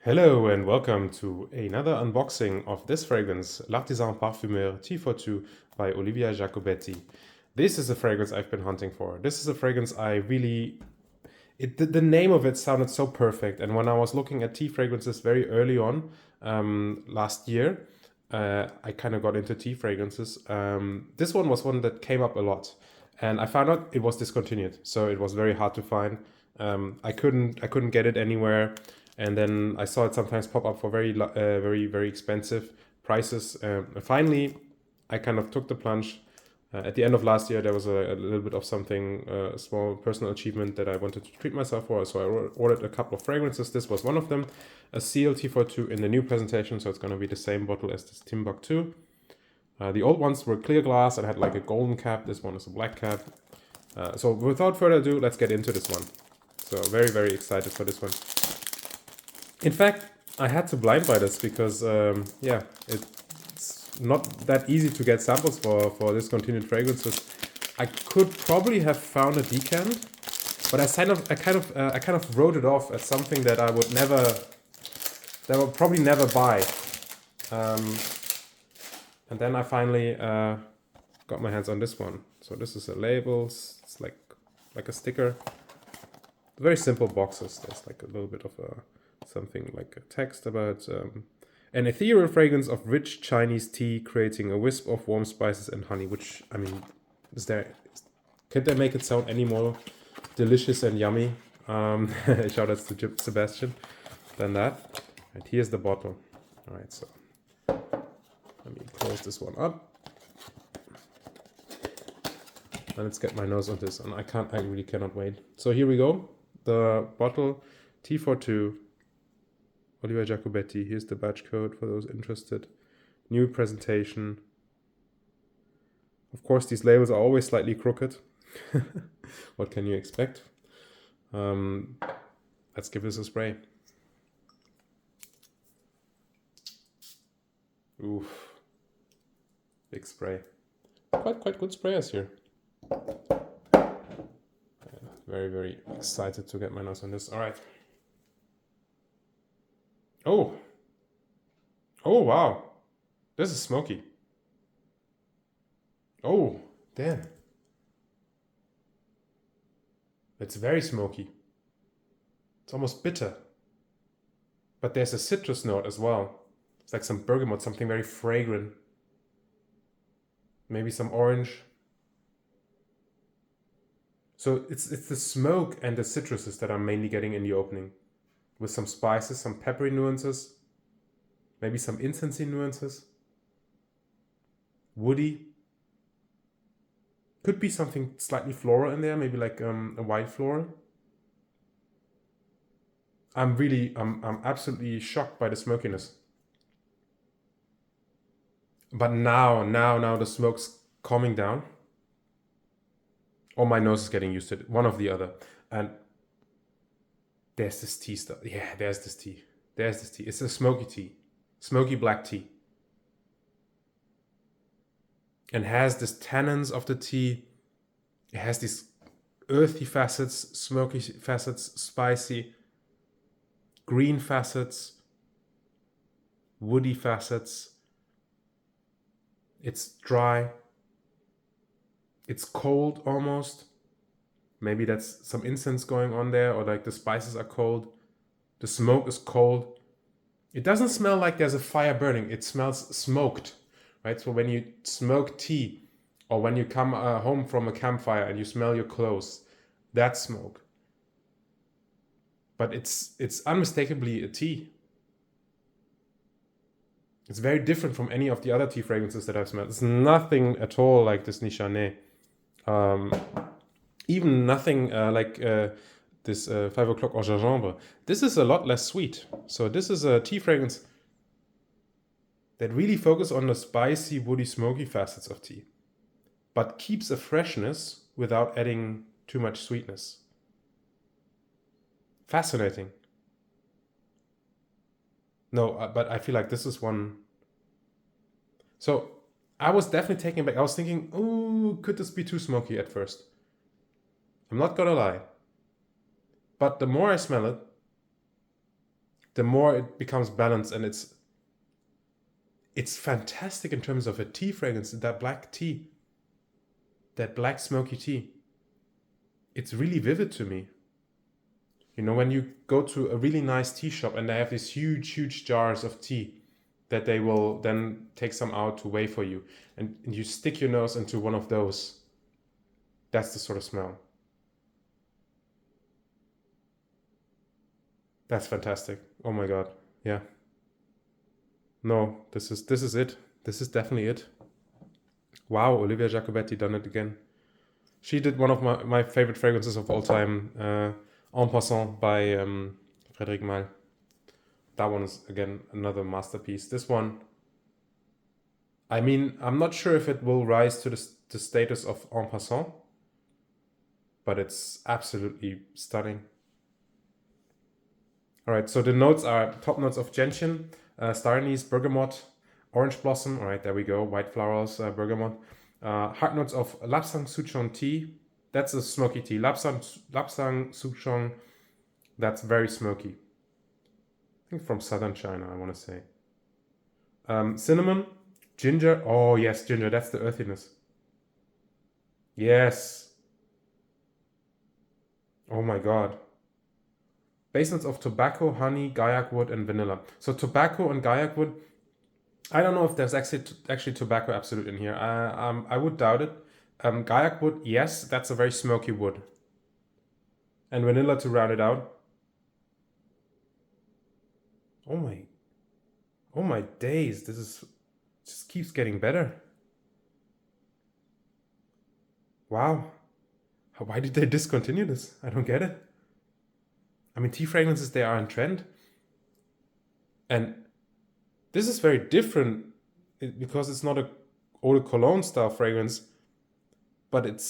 Hello and welcome to another unboxing of this fragrance, L'Artisan Parfumeur T42 by Olivia Giacobetti. This is a fragrance I've been hunting for. This is a fragrance I really... the name of it sounded so perfect, and when I was looking at tea fragrances very early on last year, I kind of got into tea fragrances. This one was one that came up a lot, and I found out it was discontinued, so it was very hard to find. I couldn't get it anywhere, and then I saw it sometimes pop up for very expensive prices. Finally, I kind of took the plunge. At the end of last year, there was a little bit of something, a small personal achievement that I wanted to treat myself for. So I ordered a couple of fragrances. This was one of them, a Seal T42 in the new presentation. So it's going to be the same bottle as this Timbuktu. The old ones were clear glass and had like a golden cap. This one is a black cap. So without further ado, let's get into this one. So very excited for this one. In fact, I had to blind buy this because, it's not that easy to get samples for discontinued fragrances. I could probably have found a decant, but I kind of wrote it off as something that I would probably never buy. And then I finally got my hands on this one. So this is a label. It's like a sticker. Very simple boxes. There's like a little bit of something like a text about an ethereal fragrance of rich Chinese tea, creating a wisp of warm spices and honey. Which, I mean, can't they make it sound any more delicious and yummy? Shout outs to Sebastian than that. And here's the bottle. All right, so let me close this one up. And let's get my nose on this, and I really cannot wait. So here we go. The bottle, T42, Olivia Giacobetti. Here's the batch code for those interested. New presentation. Of course, these labels are always slightly crooked. What can you expect? Let's give this a spray. Oof. Big spray. Quite good sprayers here. Very excited to get my nose on this. All right. Oh wow, this is smoky. Oh damn, it's very smoky. It's almost bitter, but there's a citrus note as well. It's like some bergamot, something very fragrant. Maybe some orange. So it's the smoke and the citruses that I'm mainly getting in the opening, with some spices, some peppery nuances, maybe some incensey nuances, woody. Could be something slightly floral in there, maybe like a white floral. I'm absolutely shocked by the smokiness. But now the smoke's calming down. Or my nose is getting used to it, one of the other. And there's this tea stuff. Yeah, there's this tea. It's a smoky tea. Smoky black tea. And has this tannins of the tea. It has these earthy facets, smoky facets, spicy, green facets, woody facets. It's dry. It's cold almost. Maybe that's some incense going on there, or like the spices are cold. The smoke is cold. It doesn't smell like there's a fire burning. It smells smoked, right? So when you smoke tea, or when you come home from a campfire and you smell your clothes, that's smoke. But it's unmistakably a tea. It's very different from any of the other tea fragrances that I've smelled. It's nothing at all like this Nichanet. Even nothing like this 5 o'clock au gingembre. This is a lot less sweet. So this is a tea fragrance that really focuses on the spicy, woody, smoky facets of tea, but keeps a freshness without adding too much sweetness. Fascinating. No, but I feel like this is one. So I was definitely taken aback. I was thinking, oh, could this be too smoky at first? I'm not gonna lie. But the more I smell it, the more it becomes balanced, and it's fantastic in terms of a tea fragrance. That black tea, that black smoky tea, it's really vivid to me. You know, when you go to a really nice tea shop and they have these huge jars of tea that they will then take some out to weigh for you, and you stick your nose into one of those, that's the sort of smell. That's fantastic. Oh my God. Yeah. No, this is it. This is definitely it. Wow, Olivia Giacobetti done it again. She did one of my favorite fragrances of all time, En Passant by Frederic Malle. That one is, again, another masterpiece. This one, I mean, I'm not sure if it will rise to the status of En Passant, but it's absolutely stunning. All right, so the notes are top notes of gentian, star anise, bergamot, orange blossom. All right, there we go. White florals, bergamot. Heart notes of Lapsang Souchong tea. That's a smoky tea. Lapsang Souchong, that's very smoky. I think from southern China, I want to say. Cinnamon, ginger. Oh, yes, ginger. That's the earthiness. Yes. Oh my God. Base notes of tobacco, honey, gaiac wood, and vanilla. So tobacco and gaiac wood, I don't know if there's actually tobacco absolute in here. I would doubt it. Gaiac wood, yes, that's a very smoky wood. And vanilla to round it out. Oh my days, this is just keeps getting better. Wow. Why did they discontinue this? I don't get it. I mean, tea fragrances, they are in trend. And this is very different because it's not a eau de cologne style fragrance, but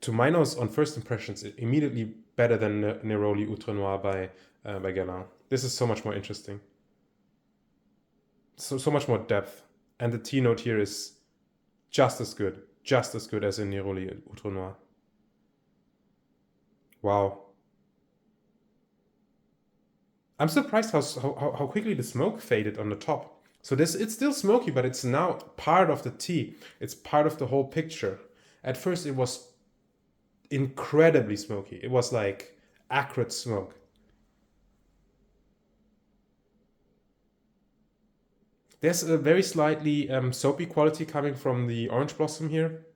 to my nose, on first impressions, immediately better than Neroli Outre Noir by Guerlain. This is so much more interesting. So much more depth. And the tea note here is just as good as in Neroli Outre Noir. Wow. I'm surprised how quickly the smoke faded on the top. So it's still smoky, but it's now part of the tea. It's part of the whole picture. At first it was incredibly smoky. It was like acrid smoke. There's a very slightly soapy quality coming from the orange blossom here,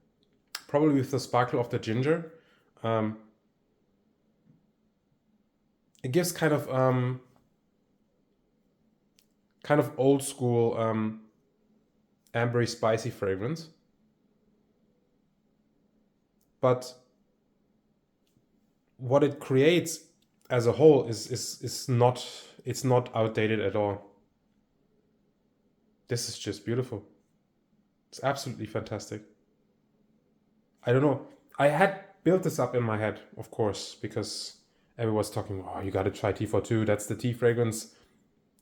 probably with the sparkle of the ginger. It gives kind of old school ambery spicy fragrance, but what it creates as a whole is not, it's not outdated at all. This is just beautiful. It's absolutely fantastic. I don't know. I had built this up in my head, of course, because everyone's talking, oh, you got to try T42. That's the tea fragrance.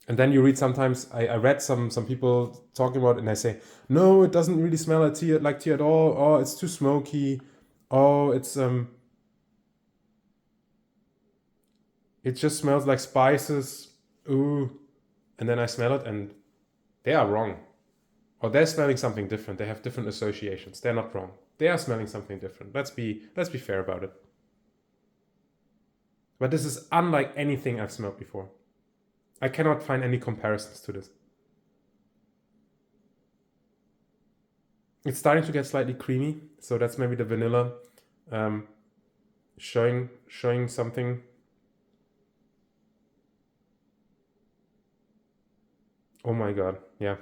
And then you read sometimes, I read some people talking about it, and I say, no, it doesn't really smell like tea at all. Oh, it's too smoky. Oh, it just smells like spices. Ooh. And then I smell it and they are wrong. Or they're smelling something different. They have different associations. They're not wrong. They are smelling something different. Let's be fair about it. But this is unlike anything I've smelled before. I cannot find any comparisons to this. It's starting to get slightly creamy, so that's maybe the vanilla showing something. Oh my God, yeah.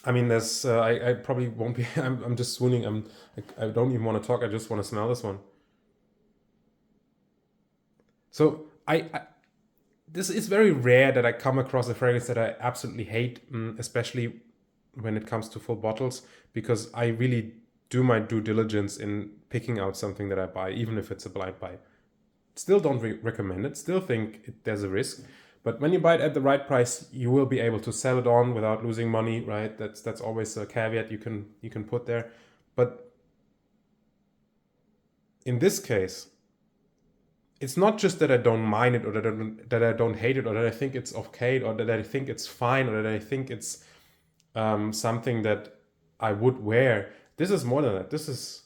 I mean, there's I probably won't be. I'm just swooning. I don't even want to talk. I just want to smell this one. So this is very rare that I come across a fragrance that I absolutely hate, especially when it comes to full bottles, because I really do my due diligence in picking out something that I buy, even if it's a blind buy. Still don't recommend it. Still think there's a risk. But when you buy it at the right price, you will be able to sell it on without losing money, right? That's always a caveat you can put there. But in this case, it's not just that I don't mind it, or that I don't hate it, or that I think it's okay, or that I think it's fine, or that I think it's something that I would wear. This is more than that. This is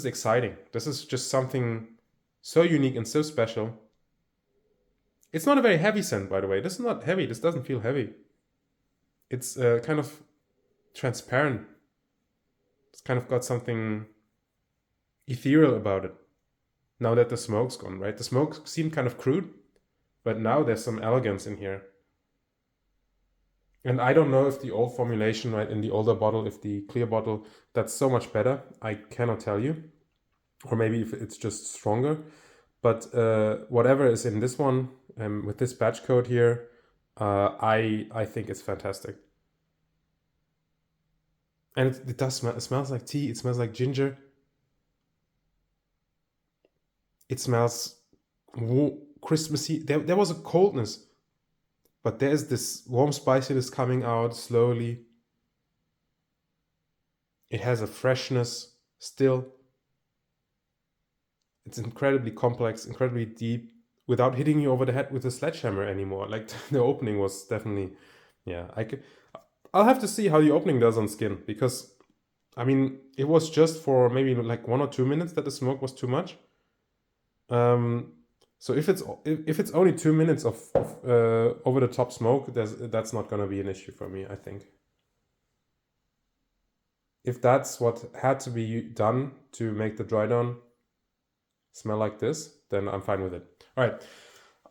exciting. This is just something so unique and so special. It's not a very heavy scent, by the way. This is not heavy. This doesn't feel heavy. It's kind of transparent. It's kind of got something ethereal about it. Now that the smoke's gone, right? The smoke seemed kind of crude, but now there's some elegance in here. And I don't know if the old formulation, right, in the older bottle, if the clear bottle, that's so much better. I cannot tell you. Or maybe if it's just stronger. But whatever is in this one, with this batch code here, I think it's fantastic. And it does smell. It smells like tea. It smells like ginger. It smells Christmassy. There was a coldness, but there's this warm spiciness coming out slowly. It has a freshness still. It's incredibly complex, incredibly deep, without hitting you over the head with a sledgehammer anymore. Like the opening was definitely, yeah. I'll have to see how the opening does on skin, because, I mean, it was just for maybe like 1 or 2 minutes that the smoke was too much. So if it's only 2 minutes of over the top smoke, that's not gonna be an issue for me, I think. If that's what had to be done to make the dry down smell like this, then I'm fine with it. All right,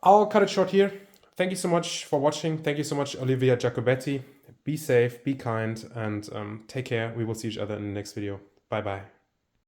I'll cut it short here. Thank you so much for watching. Thank you so much, Olivia Giacobetti. Be safe, be kind, and take care. We will see each other in the next video. Bye bye.